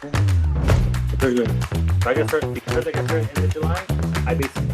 Very good. So I get started because I get started end of July. I basically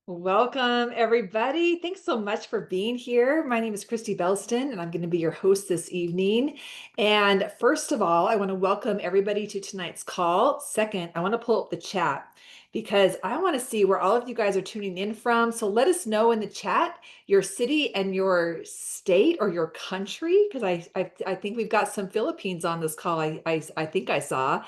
Welcome, everybody. Thanks so much for being here. My name is Kristie Belliston, and I'm going to be your host this evening. And first of all, I want to welcome everybody to tonight's call. Second, I want to pull up the chat because I want to see where all of you guys are tuning in from. So let us know in the chat your city and your state or your country, because I think we've got some Philippines on this call. I think I saw.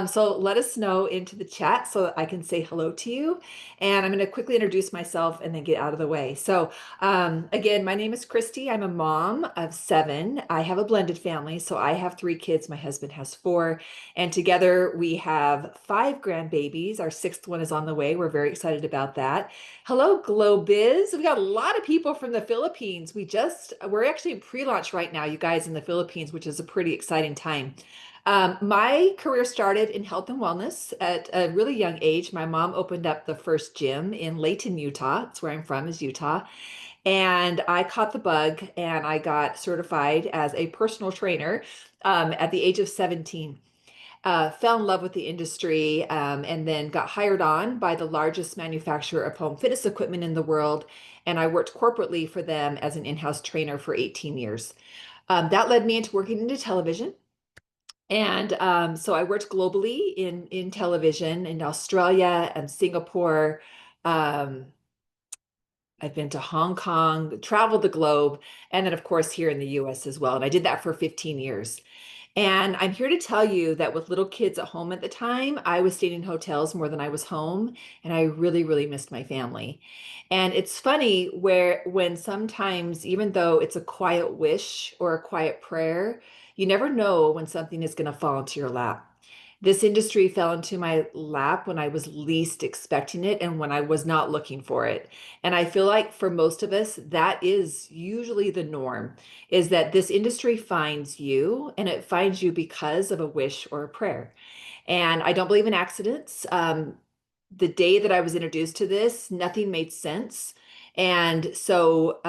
So let us know into the chat so that I can say hello to you. And I'm going to quickly introduce myself and then get out of the way. So again, my name is Kristie. I'm a mom of 7. I have a blended family. So I have 3 kids. My husband has 4. And together we have 5 grandbabies. Our 6th one is on the way. We're very excited about that. Hello, Globiz. We got a lot of people from the Philippines. We're actually in pre-launch right now, you guys, in the Philippines, which is a pretty exciting time. My career started in health and wellness at a really young age. My mom opened up the first gym in Layton, Utah. That's where I'm from, is Utah. And I caught the bug and I got certified as a personal trainer at the age of 17. Fell in love with the industry and then got hired on by the largest manufacturer of home fitness equipment in the world. And I worked corporately for them as an in-house trainer for 18 years. That led me into working into television. And so I worked globally in television in Australia and Singapore. Um, I've been to Hong Kong, traveled the globe, and then of course here in the US as well. And I did that for 15 years. And I'm here to tell you that with little kids at home at the time, I was staying in hotels more than I was home, and I really, really missed my family. And it's funny when sometimes, even though it's a quiet wish or a quiet prayer, you never know when something is going to fall into your lap. This industry fell into my lap when I was least expecting it and when I was not looking for it. And I feel like for most of us, that is usually the norm, is that this industry finds you and it finds you because of a wish or a prayer. And I don't believe in accidents. The day that I was introduced to this, nothing made sense. And so,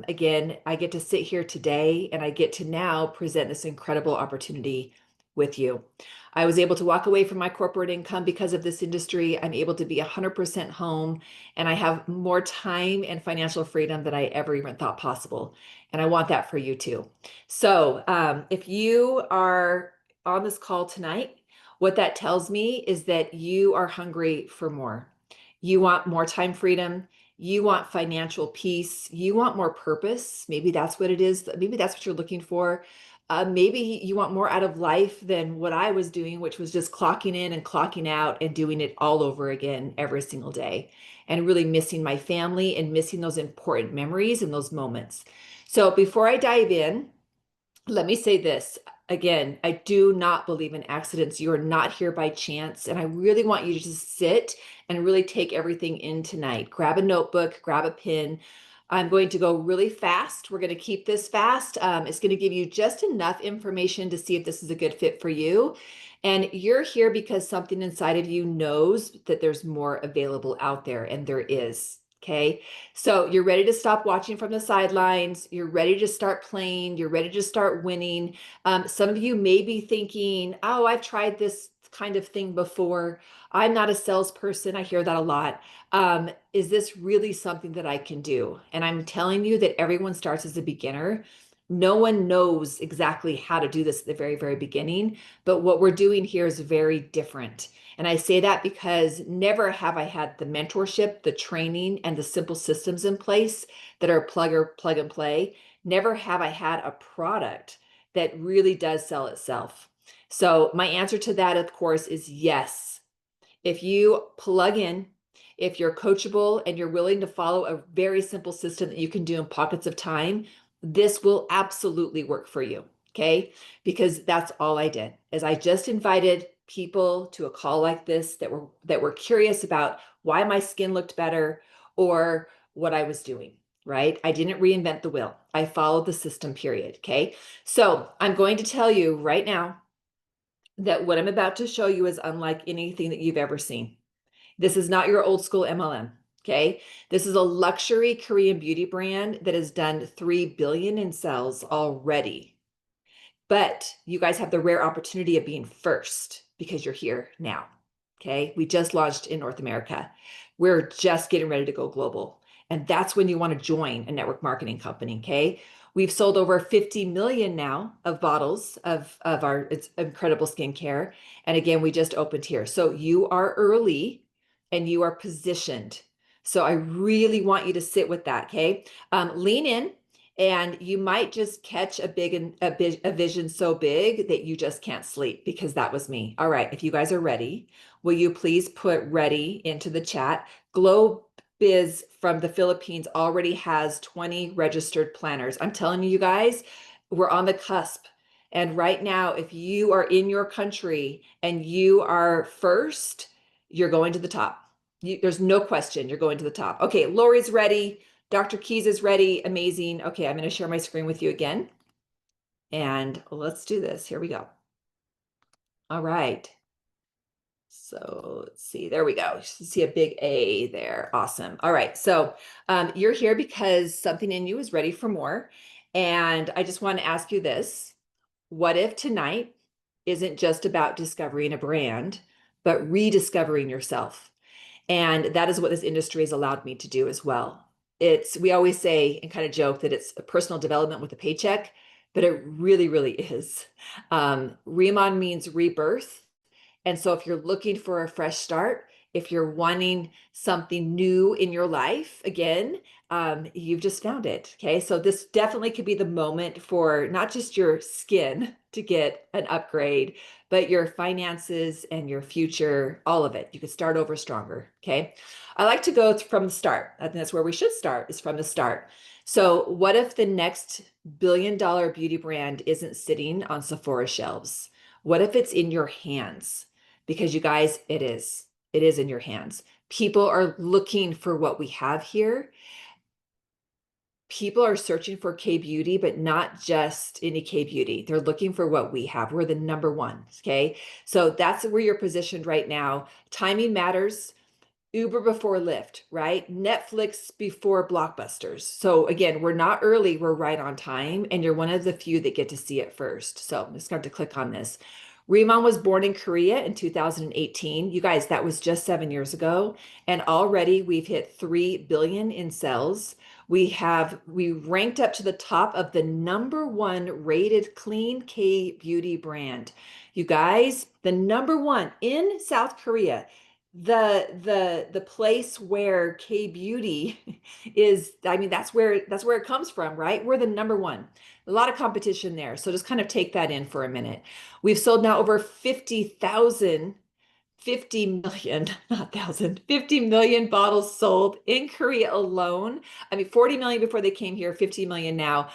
again, I get to sit here today and I get to now present this incredible opportunity with you. I was able to walk away from my corporate income because of this industry. I'm able to be 100% home and I have more time and financial freedom than I ever even thought possible. And I want that for you too. So if you are on this call tonight, what that tells me is that you are hungry for more. You want more time freedom. You want financial peace. You want more purpose. Maybe that's what it is. Maybe that's what you're looking for. Maybe you want more out of life than what I was doing, which was just clocking in and clocking out and doing it all over again every single day, and really missing my family and missing those important memories and those moments. So before I dive in, let me say this. Again, I do not believe in accidents. You are not here by chance. And I really want you to just sit and really take everything in tonight. Grab a notebook, grab a pen. I'm going to go really fast. We're going to keep this fast. It's going to give you just enough information to see if this is a good fit for you. And you're here because something inside of you knows that there's more available out there, and there is. Okay. So you're ready to stop watching from the sidelines. You're ready to start playing. You're ready to start winning. Some of you may be thinking, oh, I've tried this kind of thing before. I'm not a salesperson. I hear that a lot. Is this really something that I can do? And I'm telling you that everyone starts as a beginner. No one knows exactly how to do this at the very, very beginning, but what we're doing here is very different. And I say that because never have I had the mentorship, the training, and the simple systems in place that are plug and play. Never have I had a product that really does sell itself. So my answer to that, of course, is yes. If you plug in, if you're coachable and you're willing to follow a very simple system that you can do in pockets of time, this will absolutely work for you. Okay. Because that's all I did is I just invited people to a call like this that were curious about why my skin looked better or what I was doing. Right. I didn't reinvent the wheel. I followed the system, period. Okay. So I'm going to tell you right now that what I'm about to show you is unlike anything that you've ever seen. This is not your old school MLM. Okay. This is a luxury Korean beauty brand that has done 3 billion in sales already. But you guys have the rare opportunity of being first because you're here now. Okay. We just launched in North America. We're just getting ready to go global. And that's when you want to join a network marketing company. Okay. We've sold over 50 million now of bottles of our it's incredible skincare. And again, we just opened here. So you are early and you are positioned. So I really want you to sit with that. Okay. Lean in. And you might just catch a vision so big that you just can't sleep, because that was me. All right, if you guys are ready, will you please put ready into the chat? Glow Biz from the Philippines already has 20 registered planners. I'm telling you guys, we're on the cusp. And right now, if you are in your country and you are first, you're going to the top. There's no question you're going to the top. Okay, Lori's ready. Dr. Keys is ready. Amazing. Okay, I'm going to share my screen with you again. And let's do this. Here we go. All right. So let's see. There we go. You see a big A there. Awesome. All right. So you're here because something in you is ready for more. And I just want to ask you this. What if tonight isn't just about discovering a brand, but rediscovering yourself? And that is what this industry has allowed me to do as well. We always say and kind of joke that it's a personal development with a paycheck, but it really, really is. RIMAN means rebirth. And so if you're looking for a fresh start, if you're wanting something new in your life, again, you've just found it. Okay. So this definitely could be the moment for not just your skin to get an upgrade, but your finances and your future, all of it. You could start over stronger. Okay. I like to go from the start. I think that's where we should start, is from the start. So what if the next billion-dollar beauty brand isn't sitting on Sephora shelves? What if it's in your hands? Because you guys, it is. It is in your hands. People are looking for what we have here. People are searching for K-beauty, but not just any K-beauty. They're looking for what we have. We're the number one. Okay. So that's where you're positioned right now. Timing matters. Uber before Lyft, right? Netflix before blockbusters. So again, we're not early, we're right on time, and you're one of the few that get to see it first. So I'm just going to click on this. RIMAN was born in Korea in 2018. You guys, that was just 7 years ago. And already we've hit 3 billion in sales. We ranked up to the top of the #1 rated clean K beauty brand. You guys, the #1 in South Korea. the place where K beauty is, I mean, that's where it comes from, right? We're the number one. A lot of competition there. So just kind of take that in for a minute. We've sold now over 50 million, not thousand, 50 million bottles sold in Korea alone. I mean, 40 million before they came here, 50 million now,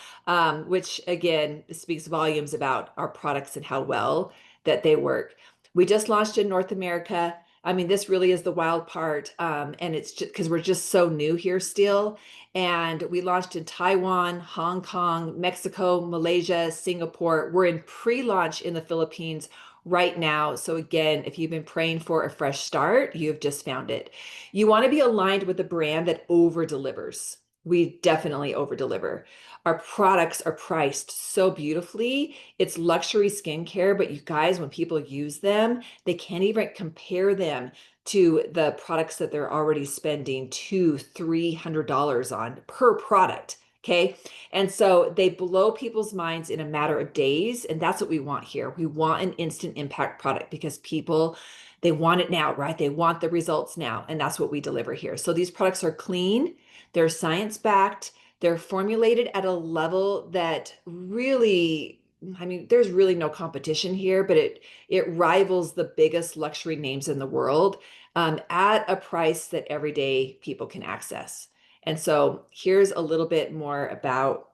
which again speaks volumes about our products and how well that they work. We just launched in North America. I mean, this really is the wild part. And it's just because we're just so new here still. And we launched in Taiwan, Hong Kong, Mexico, Malaysia, Singapore. We're in pre-launch in the Philippines right now. So again, if you've been praying for a fresh start, you've just found it. You want to be aligned with a brand that over delivers. We definitely over deliver. Our products are priced so beautifully. It's luxury skincare, but you guys, when people use them, they can't even compare them to the products that they're already spending $200-300 on per product. Okay. And so they blow people's minds in a matter of days. And that's what we want here. We want an instant impact product because people, they want it now, right? They want the results now. And that's what we deliver here. So these products are clean, they're science backed, they're formulated at a level that really, I mean, there's really no competition here, but it rivals the biggest luxury names in the world at a price that everyday people can access. And so here's a little bit more about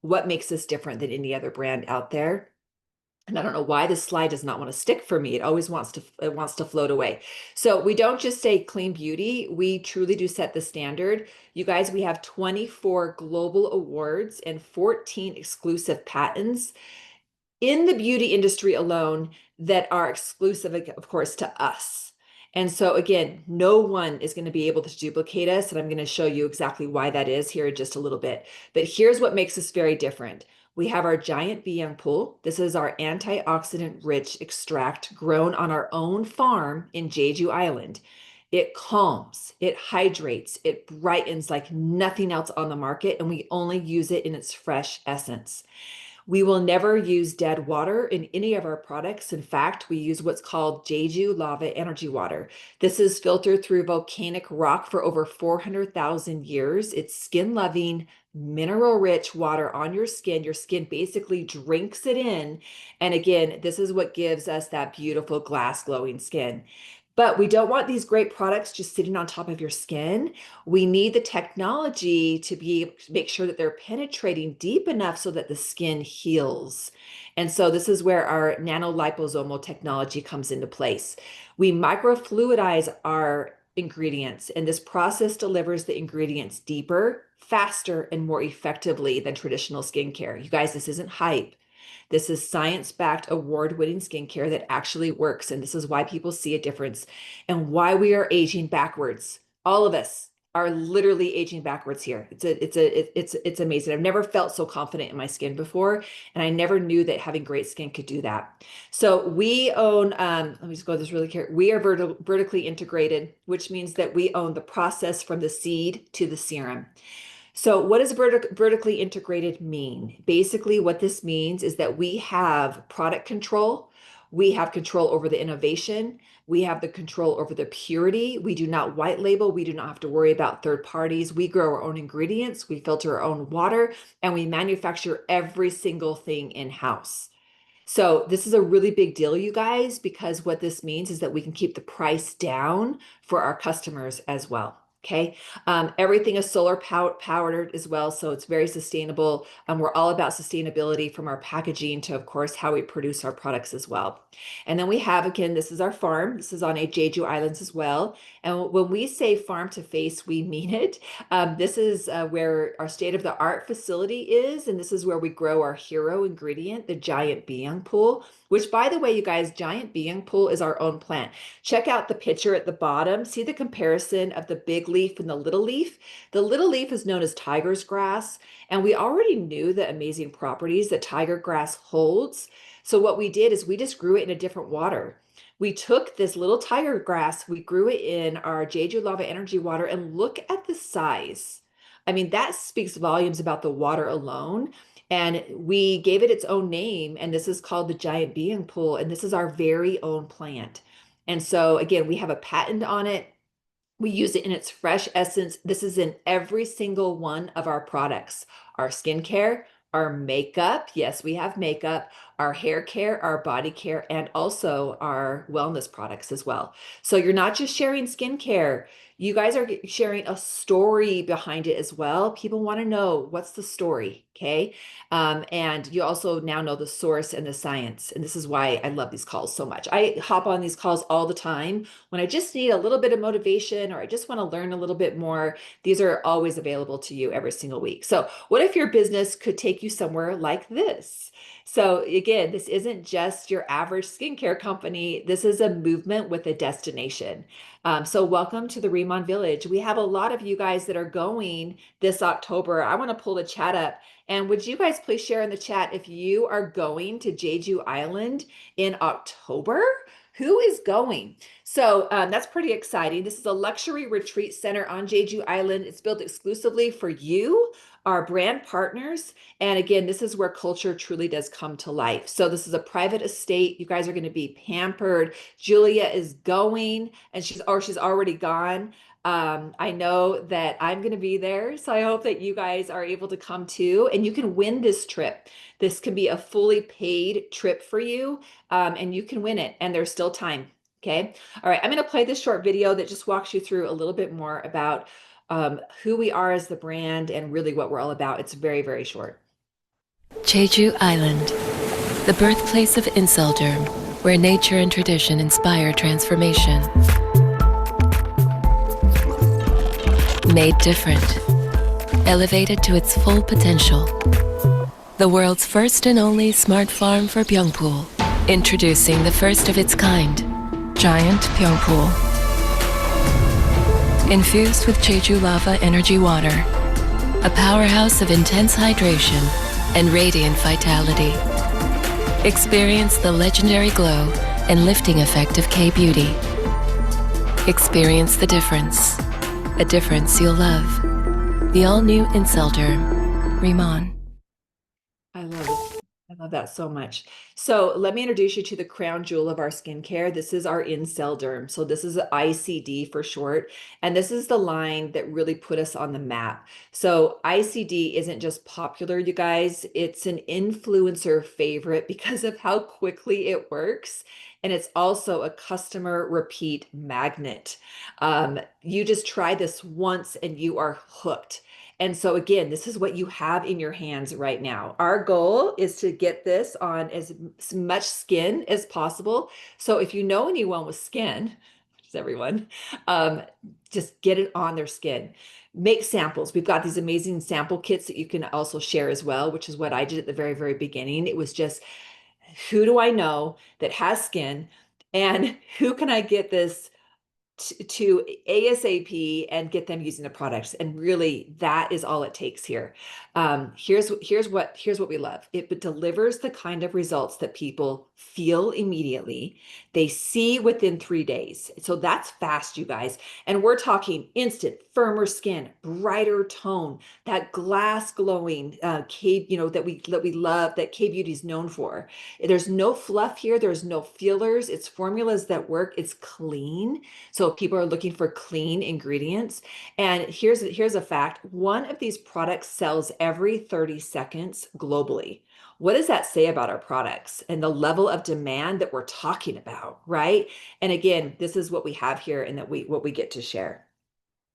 what makes us different than any other brand out there. And I don't know why this slide does not want to stick for me. It always wants to float away. So we don't just say clean beauty. We truly do set the standard. You guys, we have 24 global awards and 14 exclusive patents in the beauty industry alone that are exclusive, of course, to us. And so again, no one is going to be able to duplicate us. And I'm going to show you exactly why that is here in just a little bit. But here's what makes us very different. We have our giant bee young pool. This is our antioxidant rich extract grown on our own farm in Jeju Island. It calms, it hydrates, it brightens like nothing else on the market, and we only use it in its fresh essence. We will never use dead water in any of our products. In fact, we use what's called Jeju lava energy water. This is filtered through volcanic rock for over 400,000 years. It's skin loving, mineral rich water on your skin. Your skin basically drinks it in. And again, this is what gives us that beautiful glass glowing skin. But we don't want these great products just sitting on top of your skin. We need the technology to make sure that they're penetrating deep enough so that the skin heals. And so this is where our nanoliposomal technology comes into place. We microfluidize our ingredients, and this process delivers the ingredients deeper, faster, and more effectively than traditional skincare. You guys, this isn't hype. This is science-backed, award-winning skincare that actually works. And this is why people see a difference and why we are aging backwards. All of us are literally aging backwards here. It's amazing. I've never felt so confident in my skin before, and I never knew that having great skin could do that. So we own, let me just go this really carefully. We are vertically integrated, which means that we own the process from the seed to the serum. So what does vertically integrated mean? Basically, what this means is that we have product control, we have control over the innovation, we have the control over the purity. We do not white label, we do not have to worry about third parties. We grow our own ingredients, we filter our own water, and we manufacture every single thing in-house. So this is a really big deal, you guys, because what this means is that we can keep the price down for our customers as well. Okay. Everything is solar powered as well. So it's very sustainable. We're all about sustainability from our packaging to, of course, how we produce our products as well. And then we have, again, this is our farm. This is on Jeju Islands as well. And when we say farm to face, we mean it. This is where our state-of-the-art facility is. And this is where we grow our hero ingredient, the giant bee young pool, which, by the way, you guys, giant bee young pool is our own plant. Check out the picture at the bottom. See the comparison of the big leaf and the little leaf. The little leaf is known as tiger's grass, and we already knew the amazing properties that tiger grass holds. So what we did is we just grew it in a different water. We took this little tiger grass, we grew it in our Jeju lava energy water, and look at the size. I mean, that speaks volumes about the water alone. And we gave it its own name, and this is called the giant bee young pool, and this is our very own plant. And so again, we have a patent on it. We use it in its fresh essence. This is in every single one of our products, our skincare, our makeup. Yes, we have makeup, our hair care, our body care, and also our wellness products as well. So you're not just sharing skincare. You guys are sharing a story behind it as well. People want to know what's the story, okay? And you also now know the source and the science. And this is why I love these calls so much. I hop on these calls all the time when I just need a little bit of motivation or I just want to learn a little bit more. These are always available to you every single week. So what if your business could take you somewhere like this? So again, this isn't just your average skincare company. This is a movement with a destination. So welcome to the RIMAN Village. We have a lot of you guys that are going this October. I want to pull the chat up. And would you guys please share in the chat if you are going to Jeju Island in October? Who is going? So that's pretty exciting. This is a luxury retreat center on Jeju Island. It's built exclusively for you, our brand partners. And again, this is where culture truly does come to life. So this is a private estate. You guys are going to be pampered. Julia is going and she's already gone. I know that I'm going to be there. So I hope that you guys are able to come too, and you can win this trip. This can be a fully paid trip for you, and you can win it, and there's still time. Okay. All right. I'm going to play this short video that just walks you through a little bit more about who we are as the brand and really what we're all about. It's very, very short. Jeju Island, the birthplace of Inselderm, where nature and tradition inspire transformation. Made different, elevated to its full potential. The world's first and only smart farm for Pyeongpool. Introducing the first of its kind, Giant Pyeongpool. Infused with Jeju Lava Energy Water, a powerhouse of intense hydration and radiant vitality. Experience the legendary glow and lifting effect of K-Beauty. Experience the difference. A difference you'll love. The all-new Inselderm, RIMAN. I love it. I love that so much. So let me introduce you to the crown jewel of our skincare. This is our Inselderm. So this is ICD for short. And this is the line that really put us on the map. So ICD isn't just popular, you guys. It's an influencer favorite because of how quickly it works. And it's also a customer repeat magnet. You just try this once and you are hooked. And so again, this is what you have in your hands right now. Our goal is to get this on as much skin as possible. So if you know anyone with skin, which is everyone, just get it on their skin. Make samples. We've got these amazing sample kits that you can also share as well, which is what I did at the very, very beginning. It was just, who do I know that has skin and who can I get this to ASAP and get them using the products? And really that is all it takes here. Here's what we love. It delivers the kind of results that people feel immediately. They see within 3 days. So that's fast, you guys. And we're talking instant, firmer skin, brighter tone, that glass glowing K, that we love, that K-Beauty is known for. There's no fluff here. There's no fillers. It's formulas that work. It's clean. So people are looking for clean ingredients. And here's a fact. One of these products sells every 30 seconds globally. What does that say about our products and the level of demand that we're talking about, right? And again, this is what we have here and what we get to share.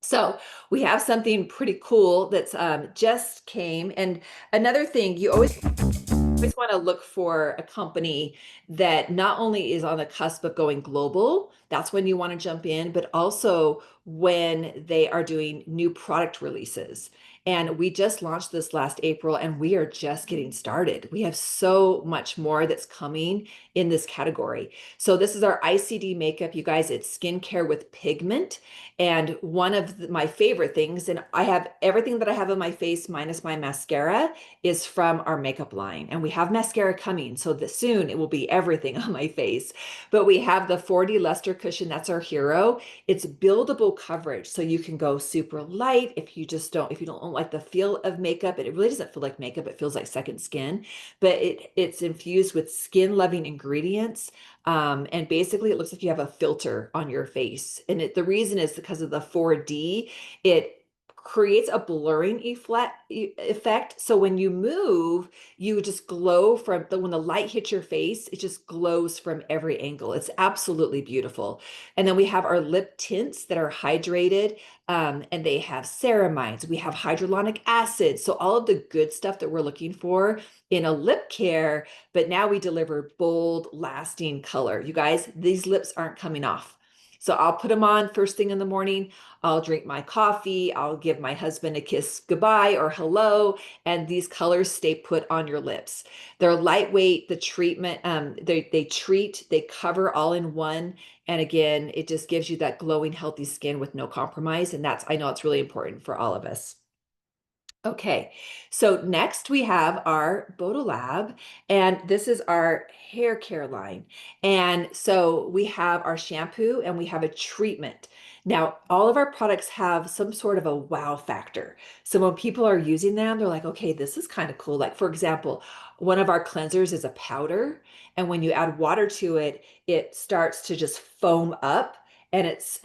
So we have something pretty cool that's just came. And another thing, you always want to look for a company that not only is on the cusp of going global, that's when you want to jump in, but also when they are doing new product releases. And we just launched this last April and we are just getting started. We have so much more that's coming in this category. So this is our ICD makeup, you guys. It's skincare with pigment. And one of my favorite things, and I have everything that I have on my face minus my mascara, is from our makeup line. And we have mascara coming, so that soon it will be everything on my face. But we have the 4D luster cushion. That's our hero. It's buildable coverage, so you can go super light if you don't like the feel of makeup. It really doesn't feel like makeup. It feels like second skin, but it's infused with skin loving ingredients. And basically it looks like you have a filter on your face. And the reason is because of the 4D, it creates a blurring effect. So when you move, you just glow when the light hits your face, it just glows from every angle. It's absolutely beautiful. And then we have our lip tints that are hydrated, and they have ceramides. We have hyaluronic acid. So all of the good stuff that we're looking for in a lip care, but now we deliver bold, lasting color. You guys, these lips aren't coming off. So I'll put them on first thing in the morning. I'll drink my coffee. I'll give my husband a kiss goodbye or hello. And these colors stay put on your lips. They're lightweight. The treatment, they cover all in one. And again, it just gives you that glowing, healthy skin with no compromise. And I know it's really important for all of us. Okay, so next we have our Bodolab, and this is our hair care line. And so we have our shampoo and we have a treatment. Now, all of our products have some sort of a wow factor. So when people are using them, they're like, okay, this is kind of cool. Like, for example, one of our cleansers is a powder, and when you add water to it, it starts to just foam up, and it's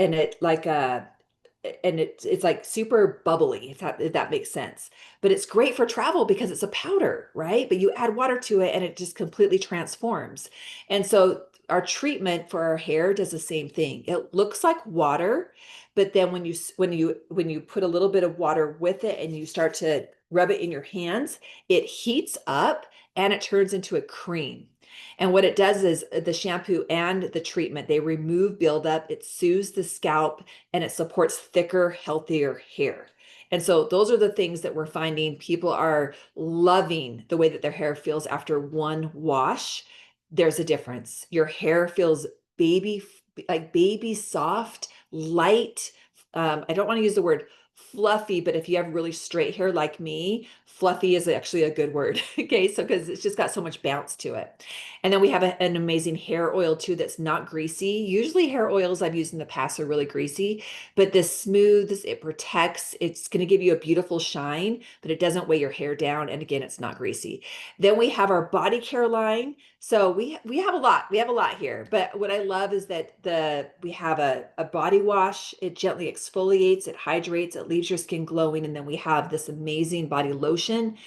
like super bubbly, if that makes sense. But it's great for travel because it's a powder, right? But you add water to it and it just completely transforms. And so our treatment for our hair does the same thing. It looks like water, but then when you put a little bit of water with it and you start to rub it in your hands, it heats up and it turns into a cream. And what it does is the shampoo and the treatment, they remove buildup, it soothes the scalp, and it supports thicker, healthier hair. And so those are the things that we're finding people are loving the way that their hair feels after one wash. There's a difference. Your hair feels like baby soft, light. I don't want to use the word fluffy, but if you have really straight hair like me, fluffy is actually a good word. Okay, so because it's just got so much bounce to it. And then we have an amazing hair oil too that's not greasy. Usually hair oils I've used in the past are really greasy, but this smooths, it protects, it's going to give you a beautiful shine, but it doesn't weigh your hair down. And again, it's not greasy. Then we have our body care line. So we have a lot. We have a lot here. But what I love is that we have a body wash. It gently exfoliates, it hydrates, it leaves your skin glowing. And then we have this amazing body lotion.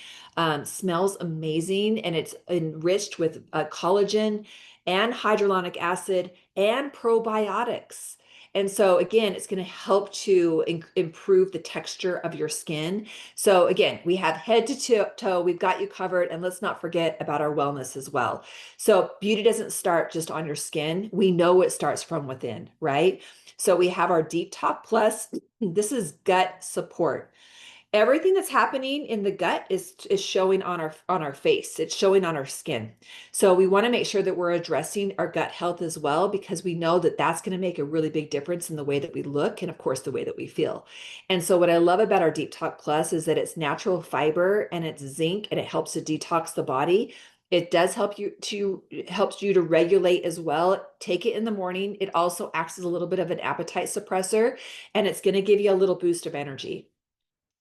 Smells amazing, and it's enriched with collagen and hyaluronic acid and probiotics. And so again, it's going to help to improve the texture of your skin. So again, we have head to toe, we've got you covered, and let's not forget about our wellness as well. So beauty doesn't start just on your skin. We know it starts from within, right? So we have our Deep Talk Plus. This is gut support. Everything that's happening in the gut is showing on our face. It's showing on our skin. So we want to make sure that we're addressing our gut health as well, because we know that that's going to make a really big difference in the way that we look and of course the way that we feel. And so what I love about our Deep Talk Plus is that it's natural fiber and it's zinc, and it helps to detox the body. It does helps you to regulate as well. Take it in the morning. It also acts as a little bit of an appetite suppressor, and it's going to give you a little boost of energy.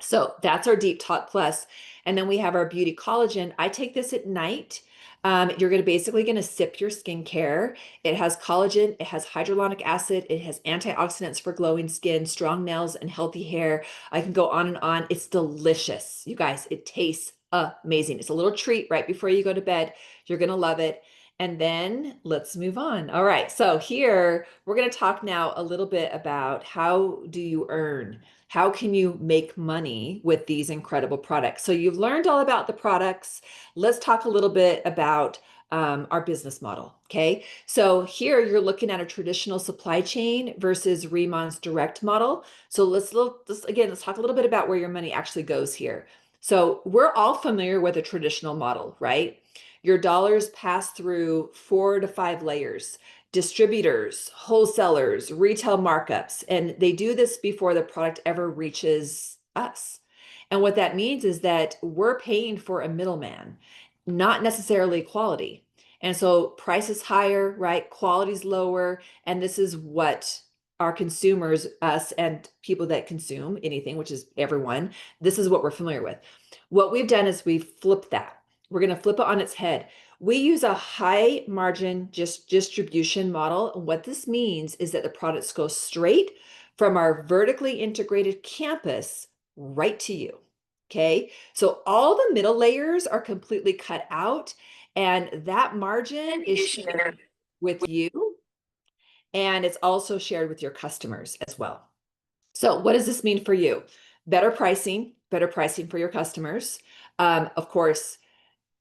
So that's our Deep Talk Plus. And then we have our Beauty Collagen. I take this at night. You're basically going to sip your skincare. It has collagen, it has hyaluronic acid, it has antioxidants for glowing skin, strong nails, and healthy hair. I can go on and on. It's delicious. You guys, it tastes amazing. It's a little treat right before you go to bed. You're going to love it. And then let's move on. All right. So here we're going to talk now a little bit about how do you earn? How can you make money with these incredible products? So you've learned all about the products. Let's talk a little bit about our business model. Okay. So here you're looking at a traditional supply chain versus RIMAN's direct model. So let's talk a little bit about where your money actually goes here. So we're all familiar with a traditional model, right? Your dollars pass through 4 to 5 layers: distributors, wholesalers, retail markups, and they do this before the product ever reaches us. And what that means is that we're paying for a middleman, not necessarily quality. And so price is higher, right? Quality is lower. And this is what our consumers, us and people that consume anything, which is everyone, this is what we're familiar with. What we've done is we've flipped that. We're going to flip it on its head. We use a high margin distribution model. And what this means is that the products go straight from our vertically integrated campus right to you. Okay. So all the middle layers are completely cut out, and that margin is shared with you, and it's also shared with your customers as well. So what does this mean for you? Better pricing for your customers. Of course,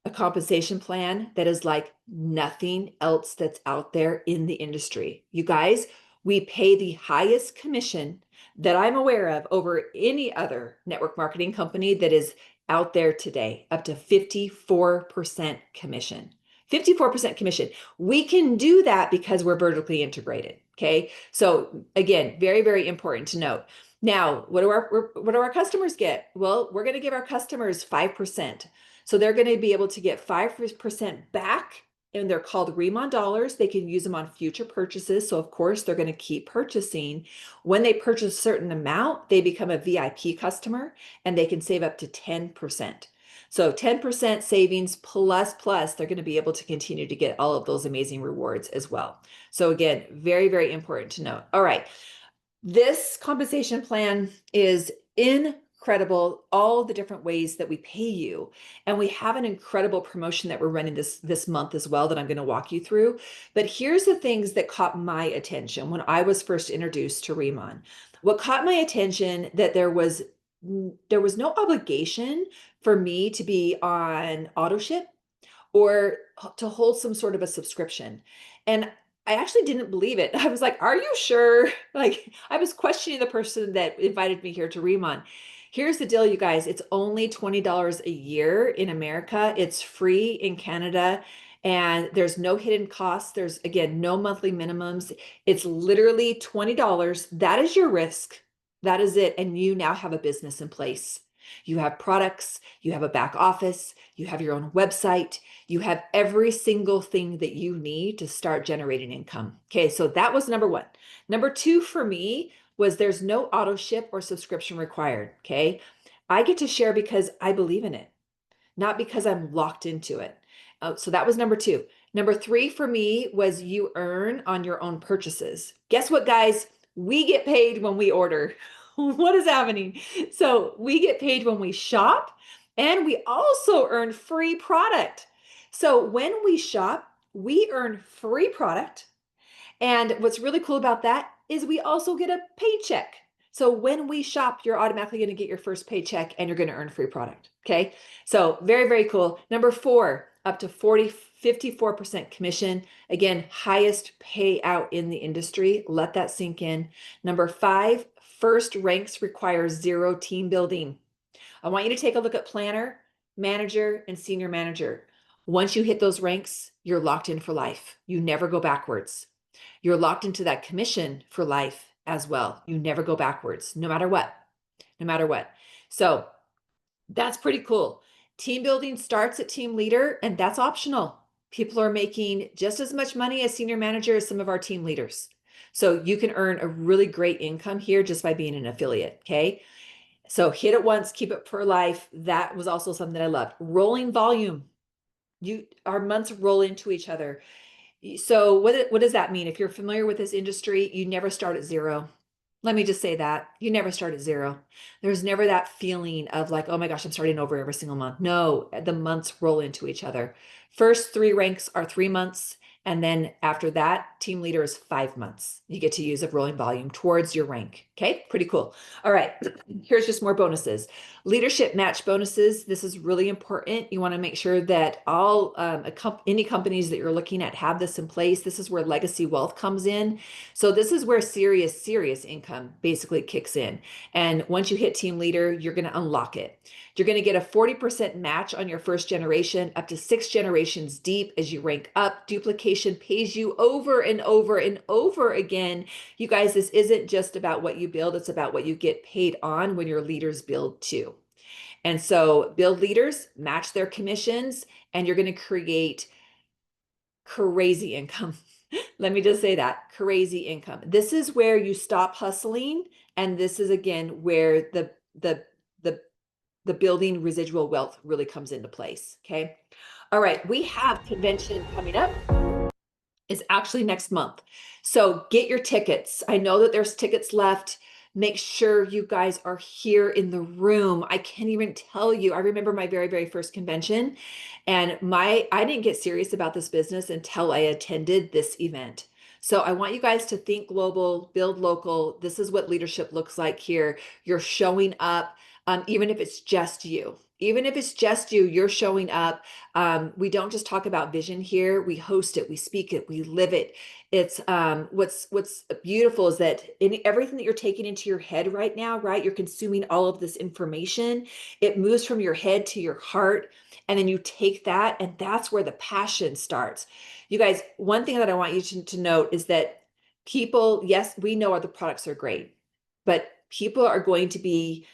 a compensation plan that is like nothing else that's out there in the industry. You guys, we pay the highest commission that I'm aware of over any other network marketing company that is out there today, up to 54% commission. 54% commission. We can do that because we're vertically integrated. Okay. So again, very, very important to note. Now, what do our customers get? Well, we're going to give our customers 5%. So they're going to be able to get 5% back, and they're called RIMAN dollars. They can use them on future purchases. So of course, they're going to keep purchasing. When they purchase a certain amount, they become a VIP customer, and they can save up to 10%. So 10% savings plus, they're going to be able to continue to get all of those amazing rewards as well. So again, very, very important to note. All right. This compensation plan is incredible, all the different ways that we pay you. And we have an incredible promotion that we're running this month as well that I'm going to walk you through. But here's the things that caught my attention when I was first introduced to RIMAN. What caught my attention, that there was no obligation for me to be on auto ship or to hold some sort of a subscription. And I actually didn't believe it. I was like, are you sure? Like, I was questioning the person that invited me here to RIMAN. Here's the deal, you guys. It's only $20 a year in America. It's free in Canada. And there's no hidden costs. There's, again, no monthly minimums. It's literally $20. That is your risk. That is it. And you now have a business in place. You have products, you have a back office, you have your own website, you have every single thing that you need to start generating income. Okay, so that was number one. Number two for me was there's no auto ship or subscription required. Okay, I get to share because I believe in it, not because I'm locked into it. So that was number two. Number three for me was you earn on your own purchases. Guess what, guys? We get paid when we order. What is happening? So we get paid when we shop, and we also earn free product. So when we shop, we earn free product. And what's really cool about that is we also get a paycheck. So when we shop, you're automatically going to get your first paycheck, and you're going to earn free product. Okay. So very, very cool. Number four, up to 54% commission. Again, highest payout in the industry. Let that sink in. Number five, first ranks require zero team building. I want you to take a look at planner, manager, and senior manager. Once you hit those ranks, you're locked in for life. You never go backwards. You're locked into that commission for life as well. You never go backwards, no matter what, no matter what. So that's pretty cool. Team building starts at team leader, and that's optional. People are making just as much money as senior manager as some of our team leaders. So you can earn a really great income here just by being an affiliate. Okay. So hit it once, keep it for life. That was also something that I loved. Rolling volume. Our months roll into each other. So what does that mean? If you're familiar with this industry, you never start at zero. Let me just say that you never start at zero. There's never that feeling of like, oh my gosh, I'm starting over every single month. No, the months roll into each other. First three ranks are 3 months. And then after that, team leader is 5 months. You get to use a rolling volume towards your rank. Okay, pretty cool. All right, here's just more bonuses. Leadership match bonuses. This is really important. You want to make sure that all any companies that you're looking at have this in place. This is where legacy wealth comes in. So this is where serious income basically kicks in. And once you hit team leader, you're going to unlock it. You're going to get a 40% match on your first generation, up to 6 generations deep as you rank up. Duplication pays you over and over and over again. You guys, this isn't just about what you build. It's about what you get paid on when your leaders build too. And so build leaders, match their commissions, and you're going to create crazy income. Let me just say that, crazy income. This is where you stop hustling, and this is again where the building residual wealth really comes into place. Okay. All right, we have convention coming up. Is actually next month. So get your tickets. I know that there's tickets left. Make sure you guys are here in the room. I can't even tell you. I remember my very, very first convention, and I didn't get serious about this business until I attended this event. So I want you guys to think global, build local. This is what leadership looks like here. You're showing up, even if it's just you. Even if it's just you, you're showing up. We don't just talk about vision here. We host it, we speak it, we live it. It's what's beautiful is that in everything that you're taking into your head right now, right? You're consuming all of this information. It moves from your head to your heart, and then you take that, and that's where the passion starts. You guys, one thing that I want you to note is that people, yes, we know other products are great, but people are going to be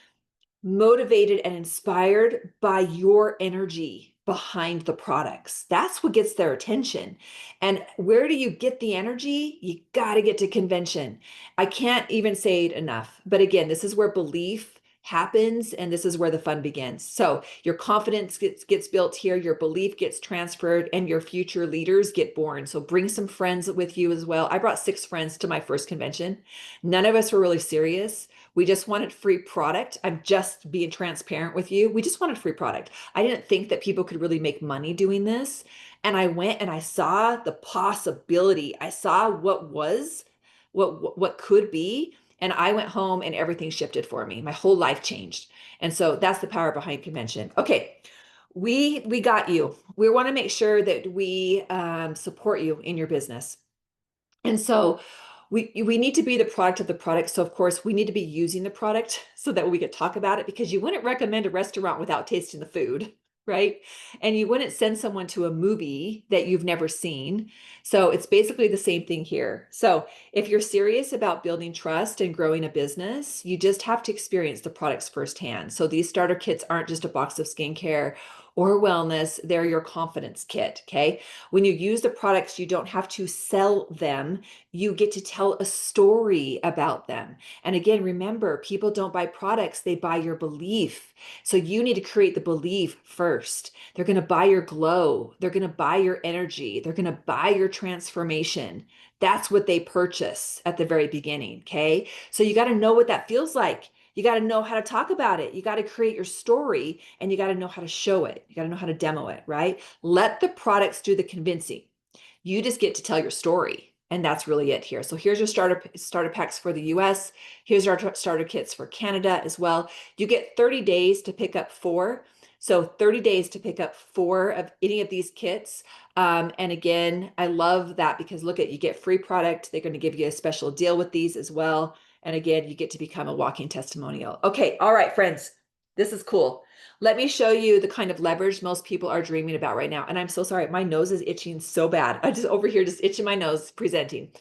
motivated and inspired by your energy behind the products. That's what gets their attention. And where do you get the energy? You got to get to convention. I can't even say it enough. But again, this is where belief happens, and this is where the fun begins. So your confidence gets built here, your belief gets transferred, and your future leaders get born. So bring some friends with you as well. I brought 6 friends to my first convention. None of us were really serious. We just wanted free product. I'm just being transparent with you. We just wanted free product. I didn't think that people could really make money doing this. And I went and I saw the possibility. I saw what could be. And I went home and everything shifted for me. My whole life changed. And so that's the power behind convention. Okay. We got you. We want to make sure that we support you in your business. And so we need to be the product of the product. So of course we need to be using the product so that we could talk about it, because you wouldn't recommend a restaurant without tasting the food, right? And you wouldn't send someone to a movie that you've never seen. So it's basically the same thing here. So if you're serious about building trust and growing a business, you just have to experience the products firsthand. So these starter kits aren't just a box of skincare or wellness, they're your confidence kit, okay? When you use the products, you don't have to sell them. You get to tell a story about them. And again, remember, people don't buy products, they buy your belief. So you need to create the belief first. They're going to buy your glow. They're going to buy your energy. They're going to buy your transformation. That's what they purchase at the very beginning, okay? So you got to know what that feels like. You got to know how to talk about it. You got to create your story, and you got to know how to show it. You got to know how to demo it, right? Let the products do the convincing. You just get to tell your story. And that's really it here. So here's your starter packs for the US. Here's our starter kits for Canada as well. You get 30 days to pick up 4. So 30 days to pick up 4 of any of these kits. And again, I love that because look at, you get free product. They're going to give you a special deal with these as well. And again, you get to become a walking testimonial. Okay. All right, friends, this is cool. Let me show you the kind of leverage most people are dreaming about right now. And I'm so sorry, my nose is itching so bad. I just over here, just itching my nose presenting.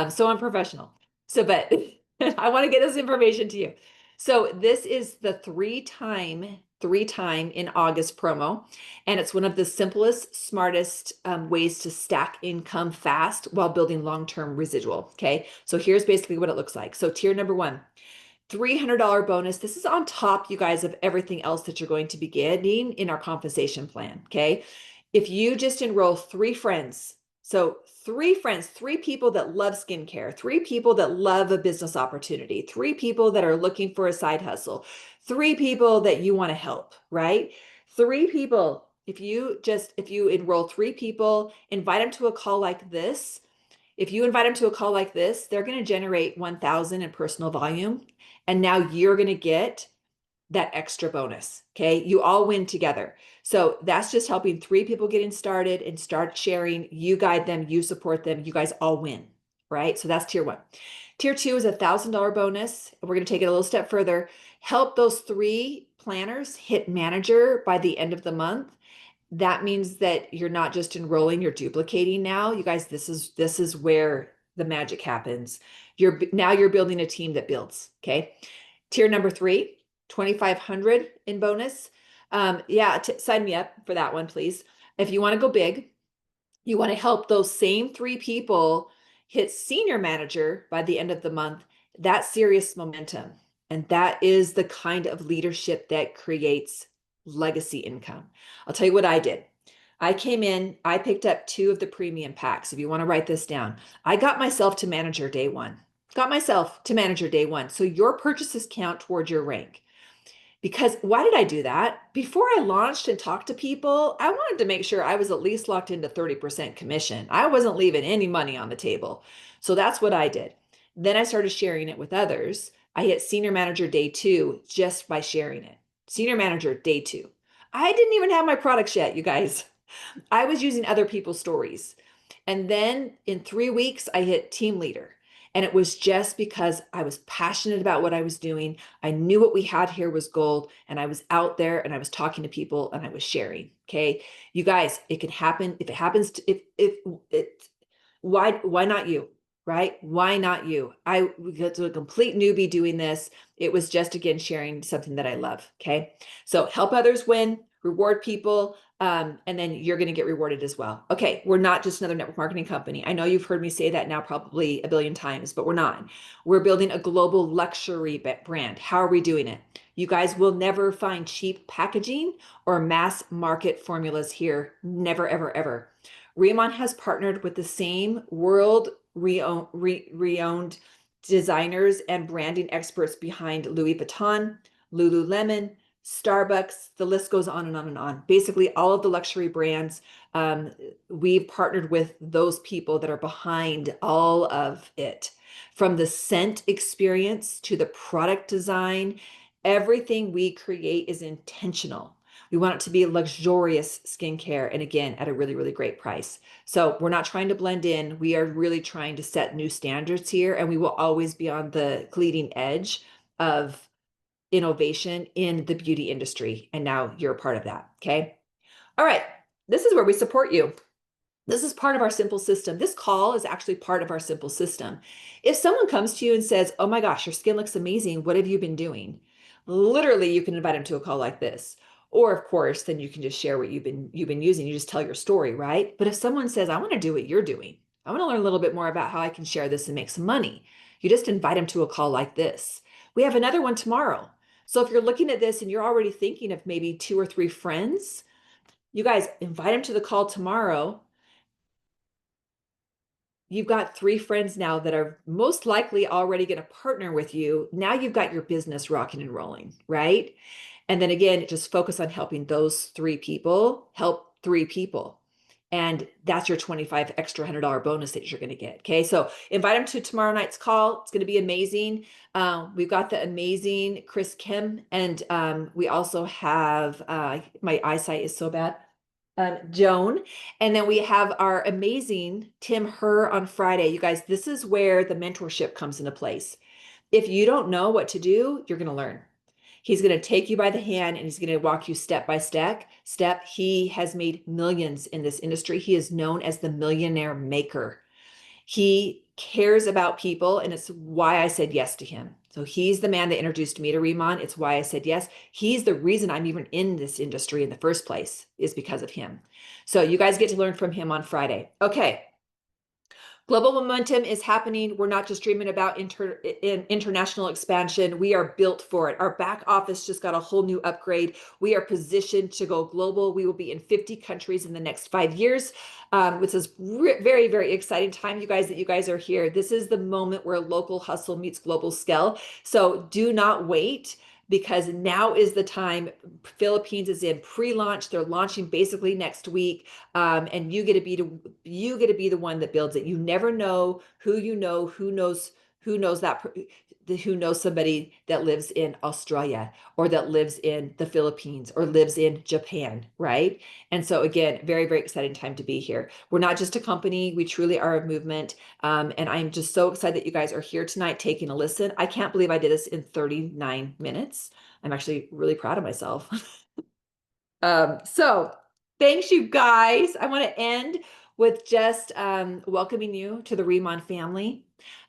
So unprofessional. So, but I want to get this information to you. So this is the three time in August promo. And it's one of the simplest, smartest ways to stack income fast while building long-term residual. Okay. So here's basically what it looks like. So tier number 1, $300 bonus. This is on top, you guys, of everything else that you're going to be getting in our compensation plan. Okay. If you just enroll 3 friends, so 3 friends, 3 people that love skincare, 3 people that love a business opportunity, 3 people that are looking for a side hustle, 3 people that you want to help, right? 3 people. If you enroll 3 people, invite them to a call like this. If you invite them to a call like this, they're going to generate 1,000 in personal volume. And now you're going to get that extra bonus. Okay. You all win together. So that's just helping 3 people getting started and start sharing. You guide them, you support them, you guys all win. Right. So that's tier 1. Tier 2 is $1,000 bonus. We're going to take it a little step further. Help those 3 planners hit manager by the end of the month. That means that you're not just enrolling, you're duplicating now. You guys, this is where the magic happens. Now you're building a team that builds. Okay. Tier number 3, 2,500 in bonus. Yeah, sign me up for that one, please. If you want to go big, You want to help those same 3 people hit senior manager by the end of the month. That's serious momentum. And that is the kind of leadership that creates legacy income. I'll tell you what I did. I came in, I picked up 2 of the premium packs. If you want to write this down, I got myself to manager day 1. Got myself to manager day 1. So your purchases count towards your rank. Because why did I do that? Before I launched and talked to people, I wanted to make sure I was at least locked into 30% commission. I wasn't leaving any money on the table. So that's what I did. Then I started sharing it with others. I hit senior manager day 2 just by sharing it. Senior manager day 2. I didn't even have my products yet, you guys. I was using other people's stories. And then in 3 weeks, I hit team leader. And it was just because I was passionate about what I was doing. I knew what we had here was gold. And I was out there and I was talking to people and I was sharing. Okay. You guys, it can happen. If it happens, why not you? Right? Why not you? I was a complete newbie doing this. It was just, again, sharing something that I love. Okay. So help others win, reward people, and then you're going to get rewarded as well. Okay. We're not just another network marketing company. I know you've heard me say that now probably a billion times, but we're not. We're building a global luxury brand. How are we doing it? You guys will never find cheap packaging or mass market formulas here. Never, ever, ever. RIMAN has partnered with the same world renowned designers and branding experts behind Louis Vuitton, Lululemon, Starbucks, the list goes on and on and on. Basically, all of the luxury brands, we've partnered with those people that are behind all of it. From the scent experience to the product design, everything we create is intentional. We want it to be luxurious skincare, and again, at a really, really great price. So we're not trying to blend in. We are really trying to set new standards here, and we will always be on the leading edge of innovation in the beauty industry. And now you're a part of that. Okay. All right. This is where we support you. This is part of our simple system. This call is actually part of our simple system. If someone comes to you and says, oh my gosh, your skin looks amazing, what have you been doing? Literally, you can invite them to a call like this. Or of course, then you can just share what you've been using. You just tell your story, right? But if someone says, I want to do what you're doing, I want to learn a little bit more about how I can share this and make some money, you just invite them to a call like this. We have another one tomorrow. So if you're looking at this and you're already thinking of maybe 2 or 3 friends, you guys invite them to the call tomorrow. You've got 3 friends now that are most likely already going to partner with you. Now you've got your business rocking and rolling, right? And then again, just focus on helping those 3 people, help 3 people. And that's your 25 extra $100 bonus that you're going to get. Okay. So invite them to tomorrow night's call. It's going to be amazing. We've got the amazing Chris Kim. And we also have, my eyesight is so bad, Joan. And then we have our amazing Tim Herr on Friday. You guys, this is where the mentorship comes into place. If you don't know what to do, you're going to learn. He's going to take you by the hand and he's going to walk you step by step. He has made millions in this industry. He is known as the millionaire maker. He cares about people, and it's why I said yes to him. So he's the man that introduced me to RIMAN. It's why I said yes. He's the reason I'm even in this industry in the first place, is because of him. So you guys get to learn from him on Friday. Okay. Global momentum is happening. We're not just dreaming about international expansion. We are built for it. Our back office just got a whole new upgrade. We are positioned to go global. We will be in 50 countries in the next 5 years, which is very, very exciting time, you guys, that you guys are here. This is the moment where local hustle meets global scale. So do not wait, because now is the time. Philippines is in pre-launch. They're launching basically next week. And you get to be the one that builds it. You never know who knows somebody that lives in Australia or that lives in the Philippines or lives in Japan, right? And so again, very, very exciting time to be here. We're not just a company, we truly are a movement. And I'm just so excited that you guys are here tonight taking a listen. I can't believe I did this in 39 minutes. I'm actually really proud of myself. So thanks, you guys. I want to end with just welcoming you to the RIMAN family.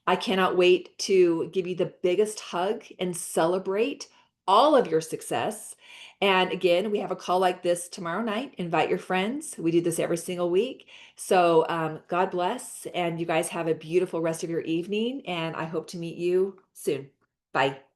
I cannot wait to give you the biggest hug and celebrate all of your success. And again, we have a call like this tomorrow night. Invite your friends. We do this every single week. So God bless, and you guys have a beautiful rest of your evening, and I hope to meet you soon. Bye.